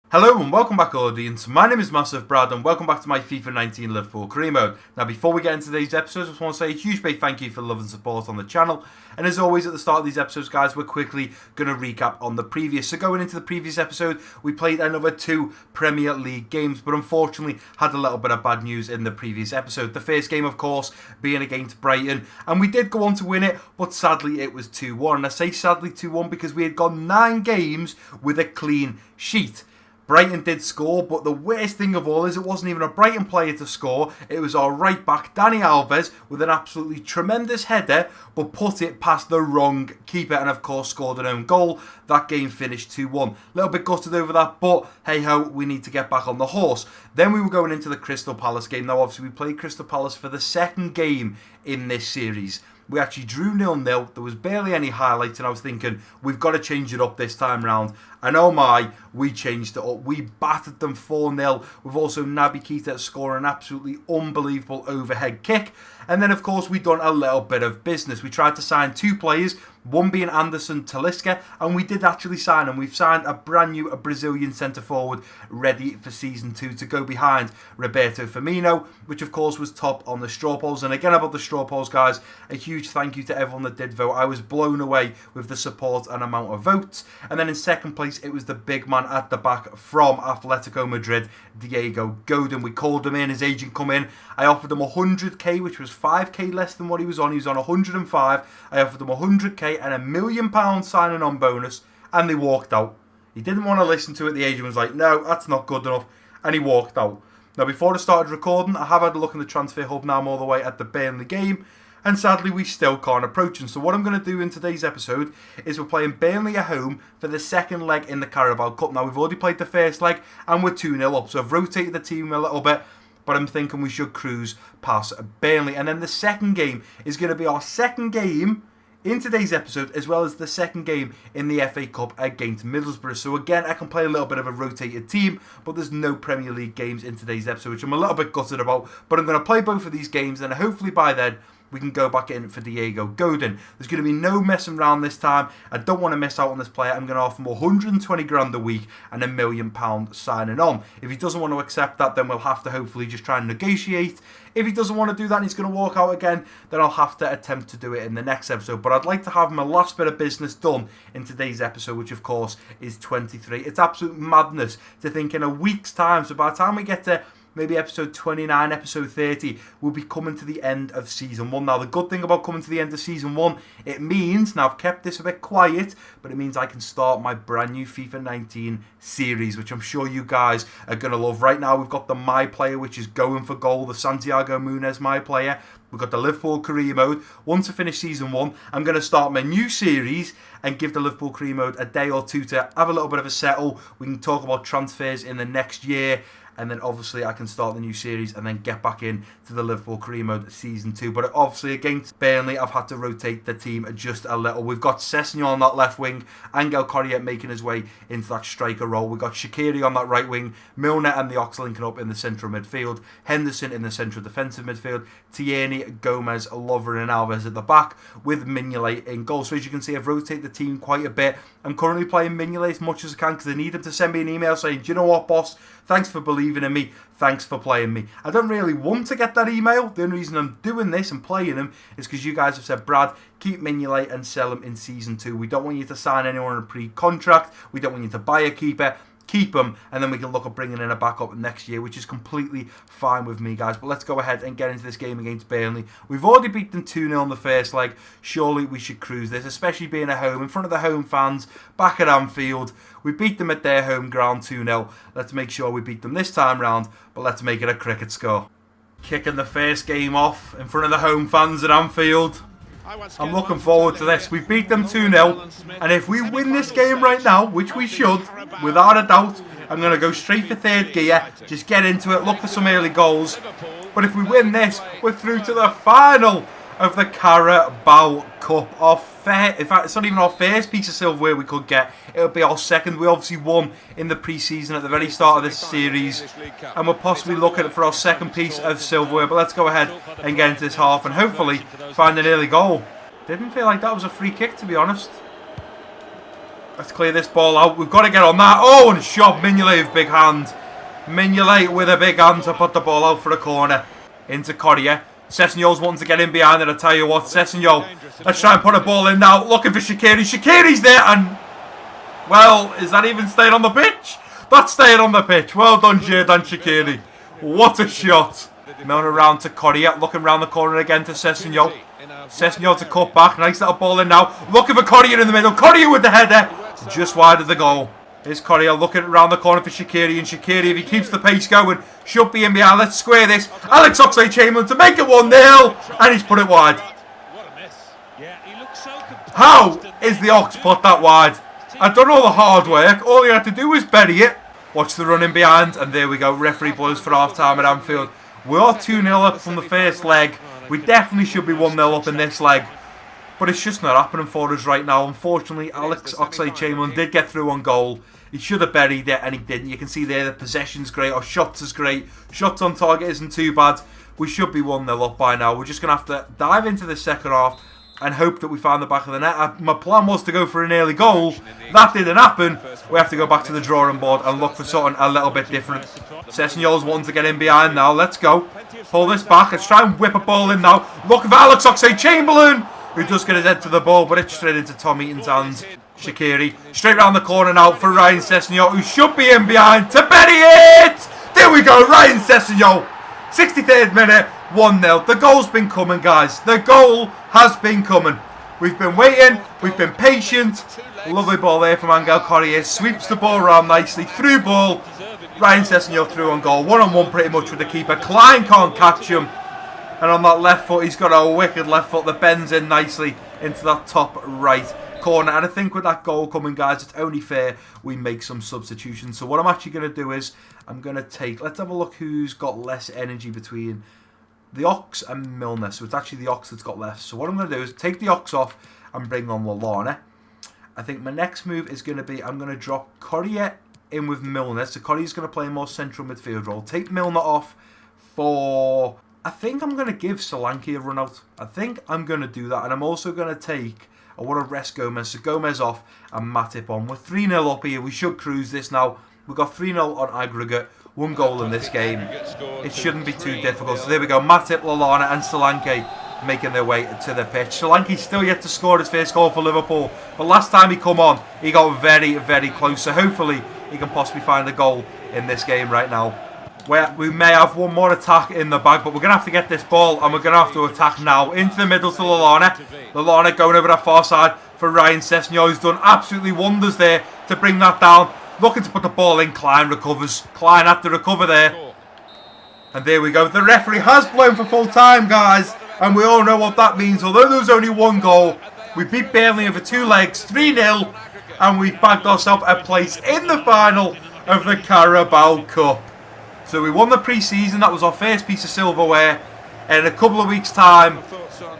Hello and welcome back, audience. My name is MassiveBrad and welcome back to my FIFA 19 Liverpool career mode. Now, before we get into today's episodes, I just want to say a huge big thank you for the love and support on the channel. And as always, at the start of these episodes, guys, we're quickly going to recap on the previous. So going into the previous episode, we played another 2 Premier League games, but unfortunately had a little bit of bad news in the previous episode. The first game, of course, being against Brighton, and we did go on to win it, but sadly it was 2-1. And I say sadly 2-1 because we had gone 9 games with a clean sheet. Brighton did score, but the worst thing of all is it wasn't even a Brighton player to score. It was our right back, Dani Alves, with an absolutely tremendous header, but put it past the wrong keeper and, of course, scored an own goal. That game finished 2-1. A little bit gutted over that, but hey-ho, we need to get back on the horse. Then we were going into the Crystal Palace game. Now, obviously, we played Crystal Palace for the second game in this series. We actually drew 0-0. There was barely any highlights, and I was thinking, we've got to change it up this time round. And oh my, we changed it up. We battered them 4-0. We've also Naby Keita scoring an absolutely unbelievable overhead kick. And then, of course, we've done a little bit of business. We tried to sign 2 players, one being Anderson Talisca, and we did actually sign him. We've signed a brand new Brazilian centre-forward ready for Season 2 to go behind Roberto Firmino, which, of course, was top on the straw polls. And again, about the straw polls, guys, a huge thank you to everyone that did vote. I was blown away with the support and amount of votes. And then in second place, it was the big man at the back from Atletico Madrid, Diego Godin. We called him in, his agent come in. I offered him 100k, which was 5k less than what he was on. He was on 105. I offered him 100k and £1 million signing on bonus, and they walked out. He didn't want to listen to it. The agent was like, no, that's not good enough, and he walked out. Now, before I started recording, I have had a look in the transfer hub now. I'm all the way at the Burnley game, and sadly we still can't approach him. So what I'm going to do in today's episode is we're playing Burnley at home for the second leg in the Carabao Cup. Now, we've already played the first leg and we're 2-0 up, so I've rotated the team a little bit, but I'm thinking we should cruise past Burnley. And then the second game is going to be our second game in today's episode, as well as the second game in the FA Cup against Middlesbrough. So again, I can play a little bit of a rotated team, but there's no Premier League games in today's episode, which I'm a little bit gutted about. But I'm going to play both of these games, and hopefully by then we can go back in for Diego Godin. There's going to be no messing around this time. I don't want to miss out on this player. I'm going to offer him 120 grand a week and £1 million signing on. If he doesn't want to accept that, then we'll have to hopefully just try and negotiate. If he doesn't want to do that and he's going to walk out again, then I'll have to attempt to do it in the next episode. But I'd like to have my last bit of business done in today's episode, which of course is 23. It's absolute madness to think in a week's time, so by the time we get to maybe episode 29, episode 30, we'll be coming to the end of season 1. Now, the good thing about coming to the end of season 1, it means, now I've kept this a bit quiet, but it means I can start my brand new FIFA 19 series, which I'm sure you guys are going to love. Right now, we've got the My Player, which is going for goal, the Santiago Munez My Player. We've got the Liverpool career mode. Once I finish season 1, I'm going to start my new series and give the Liverpool career mode a day or two to have a little bit of a settle. We can talk about transfers in the next year, and then obviously I can start the new series and then get back in to the Liverpool career mode season 2. But obviously against Burnley, I've had to rotate the team just a little. We've got Sessegnon on that left wing, Angel Correa making his way into that striker role. We've got Shaqiri on that right wing, Milner and the Ox linking up in the central midfield, Henderson in the central defensive midfield, Tierney, Gomez, Lovren and Alves at the back, with Mignolet in goal. So as you can see, I've rotated the team quite a bit. I'm currently playing Mignolet as much as I can because I need him to send me an email saying, do you know what, boss? Thanks for believing in me. Thanks for playing me. I don't really want to get that email. The only reason I'm doing this and playing him is because you guys have said, Brad, keep Mignolet and sell him in season 2. We don't want you to sign anyone on a pre-contract. We don't want you to buy a keeper. Keep him, and then we can look at bringing in a backup next year, which is completely fine with me, guys. But let's go ahead and get into this game against Burnley. We've already beat them 2-0 in the first leg. Surely we should cruise this, especially being at home, in front of the home fans, back at Anfield. We beat them at their home ground 2-0. Let's make sure we beat them this time round, but let's make it a cricket score. Kicking the first game off in front of the home fans at Anfield. I'm looking forward to this. We beat them 2-0, and if we win this game right now, which we should, without a doubt, I'm going to go straight for third gear, just get into it, look for some early goals. But if we win this, we're through to the final of the Carabao Cup. In fact, it's not even our first piece of silverware we could get. It'll be our second. We obviously won in the pre-season at the very start of this series, and we're possibly looking for our second piece of silverware. But let's go ahead and get into this half and hopefully find an early goal. Didn't feel like that was a free kick, to be honest. Let's clear this ball out. We've got to get on that. Oh, and shot. Mignolet with big hand. Mignolet with a big hand to put the ball out for a corner. Into Correa. Sessegnol's wanting to get in behind it. I tell you what, Sessegnol. Let's try and put a ball in now. Looking for Shaqiri. Shaqiri's there. And, well, is that even staying on the pitch? That's staying on the pitch. Well done, Xherdan Shaqiri. What a shot. Milner around to Correa. Looking round the corner again to Sessegnol. Sessegnol to cut back. Nice little ball in now. Looking for Correa in the middle. Correa with the header. Just wide of the goal. Here's Correa looking around the corner for Shaqiri. And Shaqiri, if he keeps the pace going, should be in behind. Let's square this. Alex Oxlade-Chamberlain to make it 1-0. And he's put it wide. How is the Ox put that wide? I've done all the hard work. All he had to do was bury it. Watch the run in behind. And there we go. Referee blows for half-time at Anfield. We are 2-0 up from the first leg. We definitely should be 1-0 up in this leg. But it's just not happening for us right now. Unfortunately, Alex Oxlade-Chamberlain did get through on goal. He should have buried it and he didn't. You can see there the possession's great. Our shots is great. Shots on target isn't too bad. We should be 1-0 up by now. We're just going to have to dive into the second half and hope that we find the back of the net. My plan was to go for an early goal. That didn't happen. We have to go back to the drawing board and look for something a little bit different. Sessegnol's wanting to get in behind now. Let's go. Pull this back. Let's try and whip a ball in now. Looking for Alex Oxlade-Chamberlain, who does get his head to the ball, but it's straight into Tom Eaton's hands. Shaqiri, straight round the corner now for Ryan Sessegnon, who should be in behind to bury it! There we go, Ryan Sessegnon. 63rd minute, 1-0. The goal's been coming, guys. The goal has been coming. We've been waiting, we've been patient. Lovely ball there from Angel Correa. Sweeps the ball around nicely, through ball. Ryan Sessegnon through on goal. One-on-one pretty much with the keeper. Klein can't catch him. And on that left foot, he's got a wicked left foot that bends in nicely into that top right corner. And I think with that goal coming, guys, it's only fair we make some substitutions. So what I'm actually going to do is I'm going to take... Let's have a look who's got less energy between the Ox and Milner. So it's actually the Ox that's got less. So what I'm going to do is take the Ox off and bring on Lallana. I think my next move is going to be... I'm going to drop Correa in with Milner. So Correa's going to play a more central midfield role. Take Milner off for... I think I'm going to give Solanke a run out. I think I'm going to do that. And I'm also going to take... I want to rest Gomez. So Gomez off and Matip on. We're 3-0 up here. We should cruise this now. We've got 3-0 on aggregate. 1 goal in this game. It shouldn't be too difficult. So there we go. Matip, Lallana and Solanke making their way to the pitch. Solanke's still yet to score his first goal for Liverpool. But last time he come on, he got very, very close. So hopefully he can possibly find a goal in this game right now. We may have one more attack in the bag, but we're going to have to get this ball and we're going to have to attack now. Into the middle to Lallana. Lallana going over that far side for Ryan Sessegnon, who's done absolutely wonders there to bring that down. Looking to put the ball in. Klein recovers. Klein had to recover there. And there we go. The referee has blown for full time, guys. And we all know what that means. Although there was only 1 goal, we beat Burnley over 2 legs, 3-0. And we've bagged ourselves a place in the final of the Carabao Cup. So we won the pre-season. That was our first piece of silverware. And in a couple of weeks' time,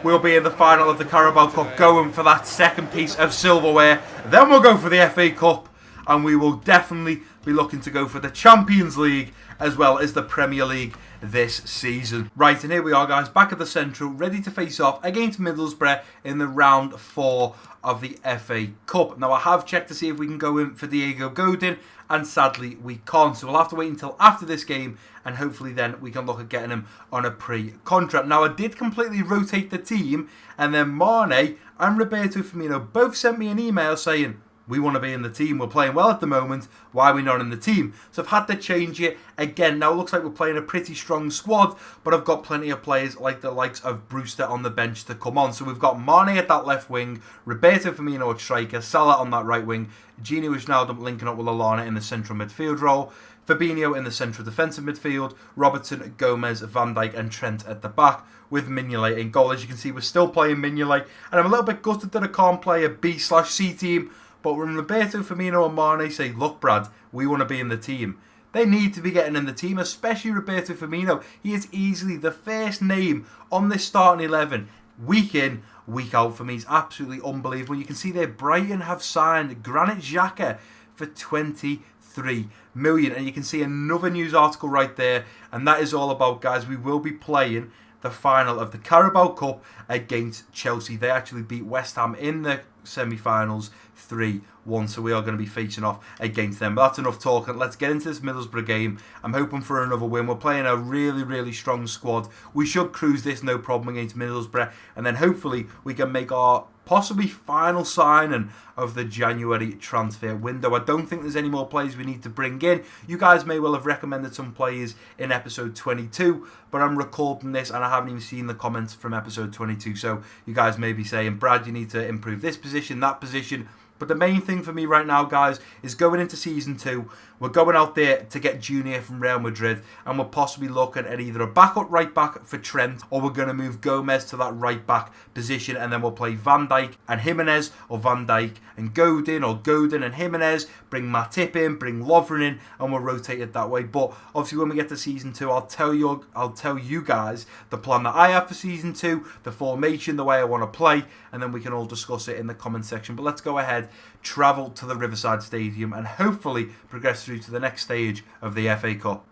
we'll be in the final of the Carabao Cup, going for that second piece of silverware. Then we'll go for the FA Cup. And we will definitely be looking to go for the Champions League as well as the Premier League this season. Right, and here we are, guys, back at the Central, ready to face off against Middlesbrough in the round 4 of the FA Cup. Now, I have checked to see if we can go in for Diego Godin, and sadly we can't. So we'll have to wait until after this game, and hopefully then we can look at getting him on a pre-contract. Now, I did completely rotate the team, and then Mane and Roberto Firmino both sent me an email saying, we want to be in the team. We're playing well at the moment. Why are we not in the team? So I've had to change it again. Now it looks like we're playing a pretty strong squad, but I've got plenty of players like the likes of Brewster on the bench to come on. So we've got Mane at that left wing, Roberto Firmino at striker, Salah on that right wing, Gini Wijnaldum linking up with Lallana in the central midfield role, Fabinho in the central defensive midfield, Robertson, Gomez, Van Dijk and Trent at the back, with Mignolet in goal. As you can see, we're still playing Mignolet, and I'm a little bit gutted that I can't play a B/C team. But when Roberto Firmino and Mane say, look, Brad, we want to be in the team, they need to be getting in the team, especially Roberto Firmino. He is easily the first name on this starting 11, week in, week out for me. He's absolutely unbelievable. You can see there, Brighton have signed Granit Xhaka for 23 million. And you can see another news article right there. And that is all about, guys, we will be playing the final of the Carabao Cup against Chelsea. They actually beat West Ham in the semi-finals 3-1. So we are going to be facing off against them. But that's enough talking. Let's get into this Middlesbrough game. I'm hoping for another win. We're playing a really, really strong squad. We should cruise this no problem against Middlesbrough. And then hopefully we can make our possibly final signing of the January transfer window. I don't think there's any more players we need to bring in. You guys may well have recommended some players in episode 22, but I'm recording this and I haven't even seen the comments from episode 22. So you guys may be saying, Brad, you need to improve this position, that position. But the main thing for me right now, guys, is going into Season 2, we're going out there to get Junior from Real Madrid, and we're possibly looking at either a backup right back for Trent, or we're going to move Gomez to that right back position, and then we'll play Van Dijk and Jimenez, or Van Dijk and Godin, or Godin and Jimenez, bring Matip in, bring Lovren in, and we'll rotate it that way. But obviously when we get to Season 2, I'll tell you guys the plan that I have for Season 2, the formation, the way I want to play, and then we can all discuss it in the comment section. But let's go ahead, travel to the Riverside Stadium, and hopefully progress through to the next stage of the FA Cup.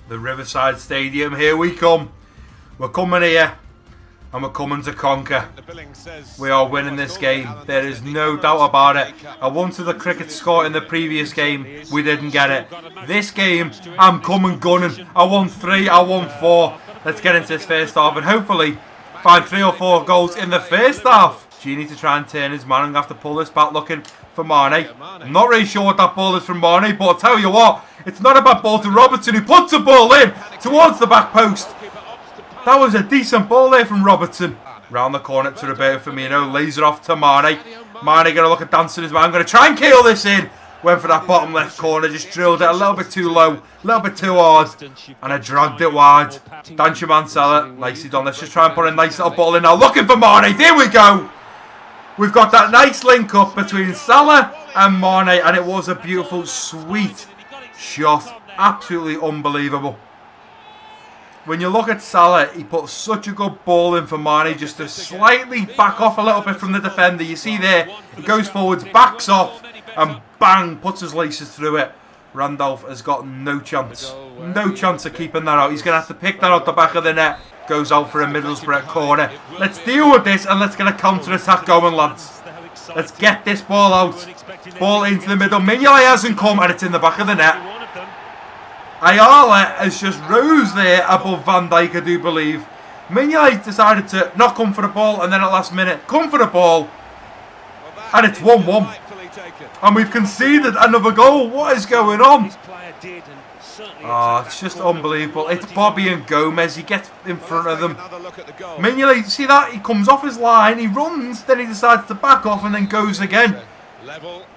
The Riverside Stadium, here we come. We're coming here, and we're coming to conquer. We are winning this game. There is no doubt about it. I wanted the cricket score in the previous game. We didn't get it. This game, I'm coming gunning. I won 3, I won 4. Let's get into this first half and hopefully find 3 or 4 goals in the first half. Gini to try and turn his man. I'm going to have to pull this back looking for Mane. I'm not really sure what that ball is from Mane, but I'll tell you what, it's not a bad ball to Robertson, who puts the ball in towards the back post. That was a decent ball there from Robertson. Round the corner to Roberto Firmino, lays it off to Mane. Mane going to look at dancing his man. I'm going to try and kill this in. Went for that bottom left corner, just drilled it a little bit too low, a little bit too hard, and I dragged it wide. Dancho Mansella, nicely done. Let's just try and put a nice little ball in now. Looking for Mane. There we go. We've got that nice link up between Salah and Mane, and it was a beautiful, sweet shot. Absolutely unbelievable. When you look at Salah, he put such a good ball in for Mane, just to slightly back off a little bit from the defender. You see there, he goes forwards, backs off, and bang, puts his laces through it. Randolph has got no chance. No chance of keeping that out. He's going to have to pick that out the back of the net. Goes out for a Middlesbrough corner. Let's deal with this and let's get a counter-attack going, lads. Let's get this ball out. Ball into the middle. Mignolet hasn't come and it's in the back of the net. Ayala has just rose there above Van Dijk, I do believe. Mignolet decided to not come for the ball and then at last minute come for the ball. And it's 1-1. And we've conceded another goal. What is going on? Oh, it's just unbelievable. It's Bobby and Gomez. He gets in front of them. Mignolet, see that? He comes off his line, he runs, then he decides to back off and then goes again.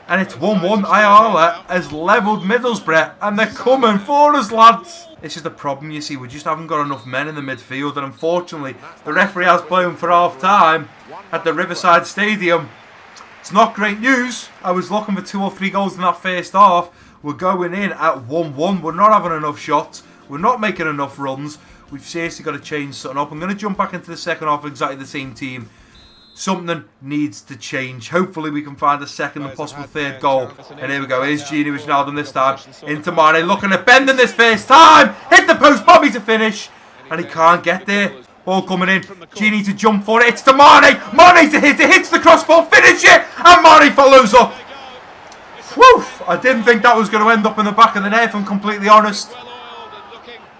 And it's 1-1. Ayala has levelled Middlesbrough and they're coming for us, lads. This is the problem, you see. We just haven't got enough men in the midfield, and unfortunately, the referee has blown for half time at the Riverside Stadium. It's not great news. I was looking for 2 or 3 goals in that first half. We're going in at 1-1. We're not having enough shots. We're not making enough runs. We've seriously got to change something up. I'm going to jump back into the second half with exactly the same team. Something needs to change. Hopefully we can find a second and possible third goal. And here we go. Here's Gini Wijnaldum this time. Into Mane. Looking at bending this first time. Hit the post. Bobby to finish. And he can't get there. Ball coming in. Gini to jump for it. It's to Mane. Mane to hit it. Hits the crossbar. Finish it. And Mane follows up. Whew. I didn't think that was going to end up in the back of the net, if I'm completely honest.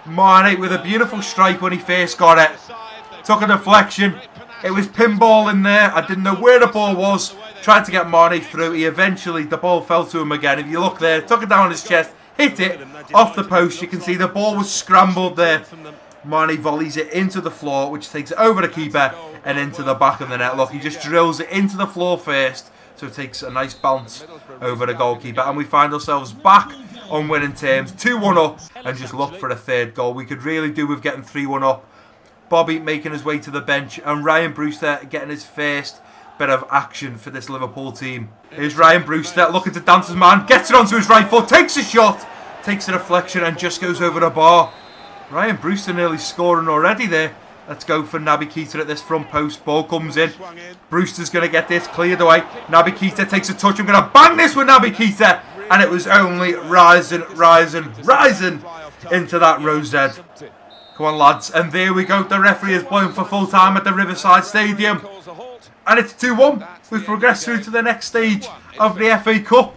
Mane with a beautiful strike when he first got it. Took a deflection. It was pinball in there. I didn't know where the ball was. Tried to get Mane through. He eventually, the ball fell to him again. If you look there, took it down on his chest. Hit it off the post. You can see the ball was scrambled there. Mane volleys it into the floor, which takes it over the keeper and into the back of the net. Look, he just drills it into the floor first. So it takes a nice bounce over the goalkeeper. And we find ourselves back on winning terms. 2-1 up and just look for a third goal. We could really do with getting 3-1 up. Bobby making his way to the bench. And Ryan Brewster getting his first bit of action for this Liverpool team. Here's Ryan Brewster looking to dance his man. Gets it onto his right foot. Takes a shot. Takes a deflection and just goes over the bar. Ryan Brewster nearly scoring already there. Let's go for Naby Keita at this front post. Ball comes in. Brewster's going to get this cleared away. Naby Keita takes a touch. I'm going to bang this with Naby Keita. And it was only rising into that rosette. Come on, lads. And there we go. The referee is blown for full time at the Riverside Stadium. And it's 2-1. We've progressed through to the next stage of the FA Cup.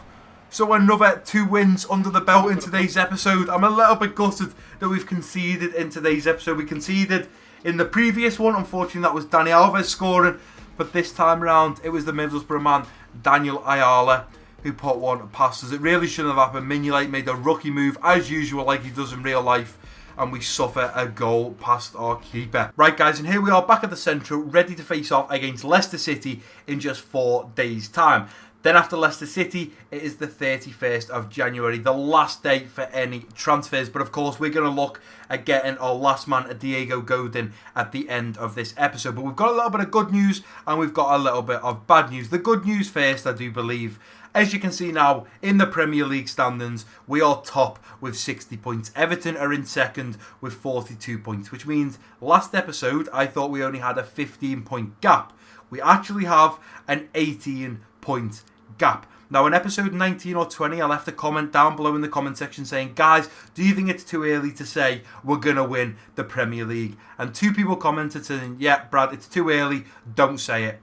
So another 2 wins under the belt in today's episode. I'm a little bit gutted that we've conceded in today's episode. We conceded in the previous one. Unfortunately, that was Dani Alves scoring. But this time around, it was the Middlesbrough man, Daniel Ayala, who put one past us. It really shouldn't have happened. Mignolet made a rookie move, as usual, like he does in real life. And we suffer a goal past our keeper. Right, guys, and here we are back at the Central, ready to face off against Leicester City in just 4 days' time. Then after Leicester City, it is the 31st of January, the last day for any transfers. But of course, we're going to look at getting our last man, Diego Godin, at the end of this episode. But we've got a little bit of good news and we've got a little bit of bad news. The good news first, I do believe. As you can see now, in the Premier League standings, we are top with 60 points. Everton are in second with 42 points, which means last episode, I thought we only had a 15-point gap. We actually have an 18-point gap. Now, in episode 19 or 20, I left a comment down below in the comment section saying, guys, do you think it's too early to say we're going to win the Premier League? And 2 people commented saying, yeah, Brad, it's too early, don't say it.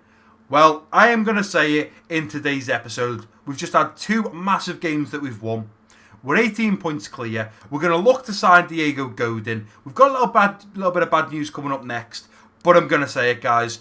Well, I am going to say it in today's episode. We've just had 2 massive games that we've won. We're 18 points clear. We're going to look to sign Diego Godin. We've got a little bit of bad news coming up next. But I'm going to say it, guys.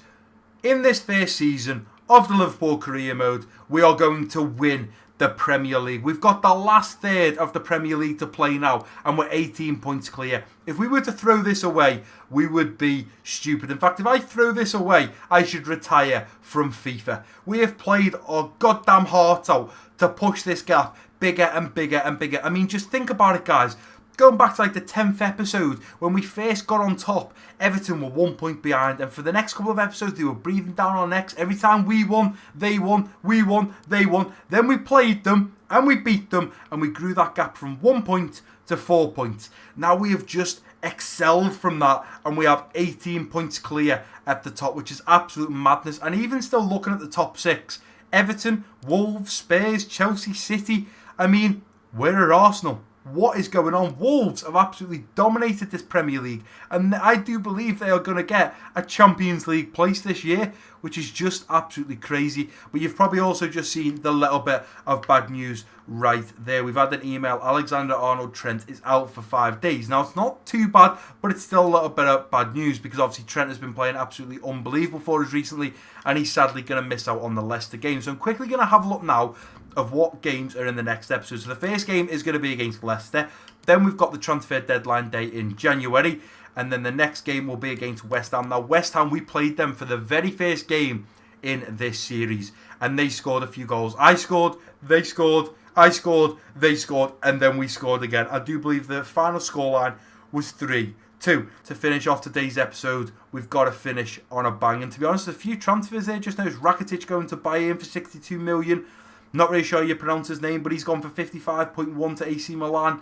In this first season of the Liverpool career mode, we are going to win the Premier League. We've got the last third of the Premier League to play now, and we're 18 points clear. If we were to throw this away, we would be stupid. In fact, if I throw this away, I should retire from FIFA. We have played our goddamn heart out to push this gap bigger and bigger and bigger. I mean, just think about it, guys. Going back to like the 10th episode, when we first got on top, Everton were 1 point behind, and for the next couple of episodes, they were breathing down our necks. Every time we won, they won, we won, they won. Then we played them, and we beat them, and we grew that gap from 1 point to 4 points. Now we have just excelled from that, and we have 18 points clear at the top, which is absolute madness. And even still looking at the top 6, Everton, Wolves, Spurs, Chelsea, City, I mean, where are Arsenal? What is going on? Wolves have absolutely dominated this Premier League, and I do believe they are going to get a Champions League place this year, which is just absolutely crazy. But you've probably also just seen the little bit of bad news right there. We've had an email. Alexander-Arnold Trent is out for 5 days. Now, it's not too bad, but it's still a little bit of bad news because obviously Trent has been playing absolutely unbelievable for us recently, and he's sadly going to miss out on the Leicester game. So I'm quickly going to have a look now of what games are in the next episode. So the first game is going to be against Leicester. Then we've got the transfer deadline day in January. And then the next game will be against West Ham. Now, West Ham, we played them for the very first game in this series. And they scored a few goals. I scored, they scored, I scored, they scored, and then we scored again. I do believe the final scoreline was 3-2. To finish off today's episode, we've got to finish on a bang. And to be honest, a few transfers there just now. Rakitic going to Bayern for 62 million. Not really sure how you pronounce his name, but he's gone for 55.1 to AC Milan.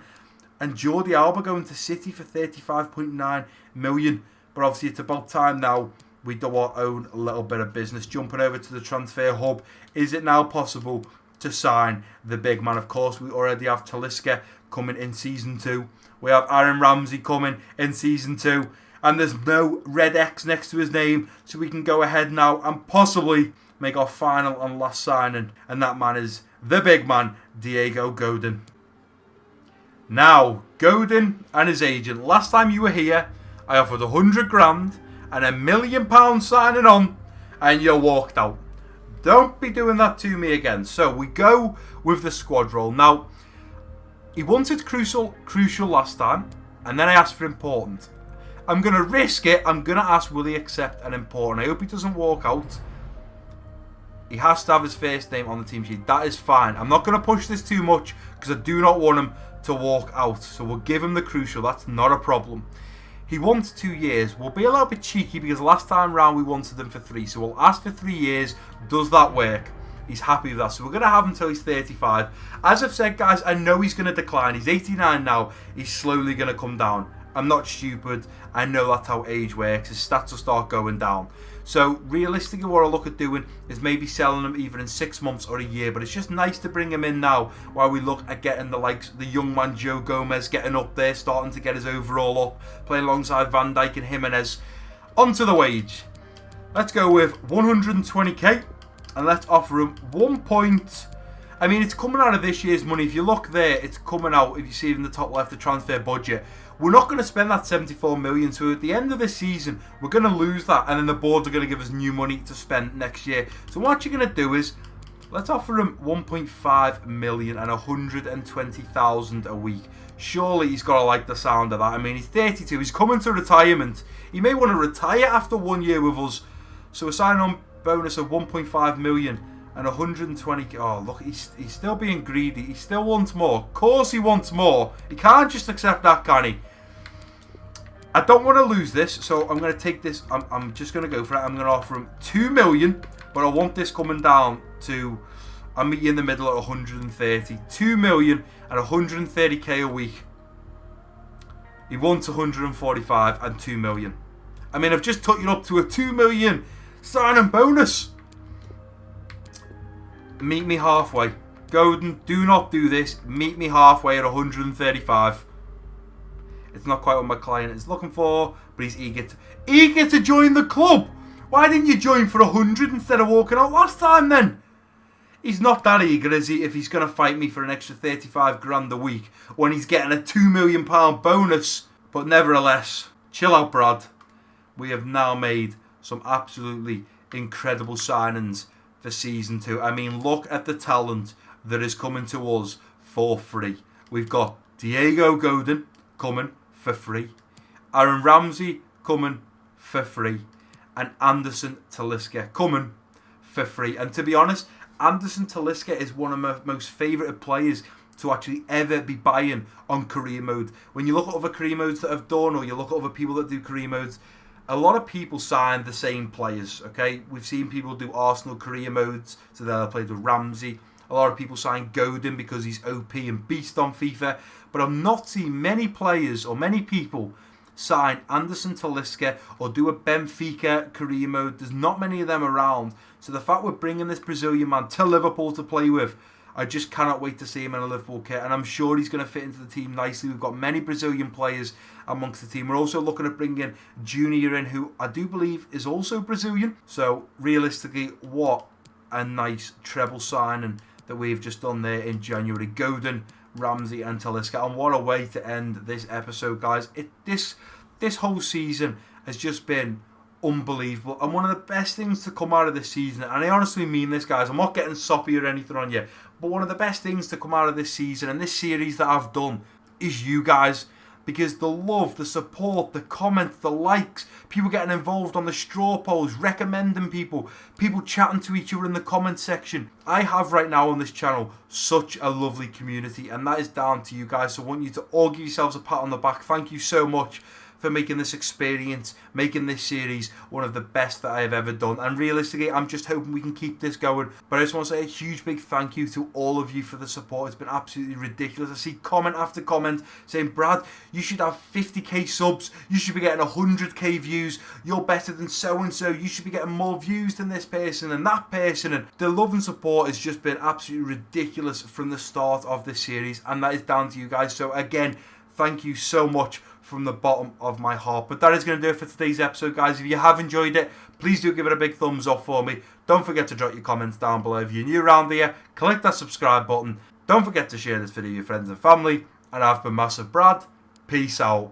And Jordi Alba going to City for 35.9 million. But obviously it's about time now we do our own little bit of business. Jumping over to the transfer hub. Is it now possible to sign the big man? Of course, we already have Talisca coming in Season 2. We have Aaron Ramsey coming in Season 2. And there's no red X next to his name. So we can go ahead now and possibly make our final and last signing, and that man is the big man, Diego Godin. Now, Godin and his agent. Last time you were here, I offered 100 grand and £1 million signing on, and you walked out. Don't be doing that to me again. So we go with the squad roll. Now, he wanted crucial last time, and then I asked for important. I'm going to risk it. I'm going to ask, will he accept an important? I hope he doesn't walk out. He has to have his first name on the team sheet. That is fine. I'm not going to push this too much because I do not want him to walk out. So we'll give him the crucial. That's not a problem. He wants 2 years. We'll be a little bit cheeky because last time round we wanted him for 3. So we'll ask for 3 years. Does that work? He's happy with that. So we're going to have him until he's 35. As I've said, guys, I know he's going to decline. He's 89 now. He's slowly going to come down. I'm not stupid. I know that's how age works. His stats will start going down. So realistically, what I look at doing is maybe selling him either in 6 months or a year. But it's just nice to bring him in now while we look at getting the young man Joe Gomez getting up there, starting to get his overall up, playing alongside Van Dijk and Jimenez. Onto the wage. Let's go with 120k, and let's offer him 1 point. I mean, it's coming out of this year's money. If you look there, it's coming out, if you see in the top left, the transfer budget. We're not going to spend that 74 million, so at the end of this season, we're going to lose that, and then the board are going to give us new money to spend next year. So what you're going to do is, let's offer him 1.5 million and 120,000 a week. Surely he's got to like the sound of that. I mean, he's 32, he's coming to retirement. He may want to retire after 1 year with us. So a sign-on bonus of 1.5 million and 120. Oh, look, he's still being greedy. He still wants more. Of course he wants more. He can't just accept that, can he? I don't want to lose this, so I'm going to take this. I'm just going to go for it. I'm going to offer him 2 million, but I want this coming down to, I'll meet you in the middle at 130. 2 million and 130k a week. He wants 145 and 2 million. I mean, I've just took you up to a 2 million sign-on bonus. Meet me halfway. Godin, do not do this. Meet me halfway at 135. It's not quite what my client is looking for, but he's eager to join the club. Why didn't you join for 100 instead of walking out last time then? He's not that eager, is he, if he's going to fight me for an extra 35 grand a week when he's getting a £2 million bonus? But nevertheless, chill out, Brad. We have now made some absolutely incredible signings for Season 2. I mean, look at the talent that is coming to us for free. We've got Diego Godin coming for free. Aaron Ramsey coming for free. And Anderson Talisca coming for free. And to be honest, Anderson Talisca is one of my most favourite players to actually ever be buying on career mode. When you look at other career modes that I've done, or you look at other people that do career modes, a lot of people sign the same players, okay? We've seen people do Arsenal career modes, so they'll play with Ramsey. A lot of people sign Godin because he's OP and beast on FIFA. But I've not seen many players or many people sign Anderson Talisca or do a Benfica career mode. There's not many of them around. So the fact we're bringing this Brazilian man to Liverpool to play with, I just cannot wait to see him in a Liverpool kit, and I'm sure he's going to fit into the team nicely. We've got many Brazilian players amongst the team. We're also looking at bringing Junior in, who I do believe is also Brazilian. So realistically, what a nice treble signing that we've just done there in January. Godin, Ramsey and Talisca, and what a way to end this episode, guys. This whole season has just been unbelievable, and one of the best things to come out of this season, and I honestly mean this, guys, I'm not getting soppy or anything on you, but one of the best things to come out of this season and this series that I've done is you guys. Because the love, the support, the comments, the likes, people getting involved on the straw polls, recommending people chatting to each other in the comment section. I have right now on this channel such a lovely community, and that is down to you guys. So I want you to all give yourselves a pat on the back. Thank you so much for making this experience, making this series one of the best that I have ever done. And realistically, I'm just hoping we can keep this going. But I just want to say a huge big thank you to all of you for the support. It's been absolutely ridiculous. I see comment after comment saying, Brad, you should have 50k subs, you should be getting 100k views, you're better than so-and-so, you should be getting more views than this person and that person. And the love and support has just been absolutely ridiculous from the start of this series, and that is down to you guys. So again, thank you so much from the bottom of my heart. But that is going to do it for today's episode, guys. If you have enjoyed it, please do give it a big thumbs up for me. Don't forget to drop your comments down below. If you're new around here, click that subscribe button. Don't forget to share this video with your friends and family. And I've been MassiveBrad. Peace out.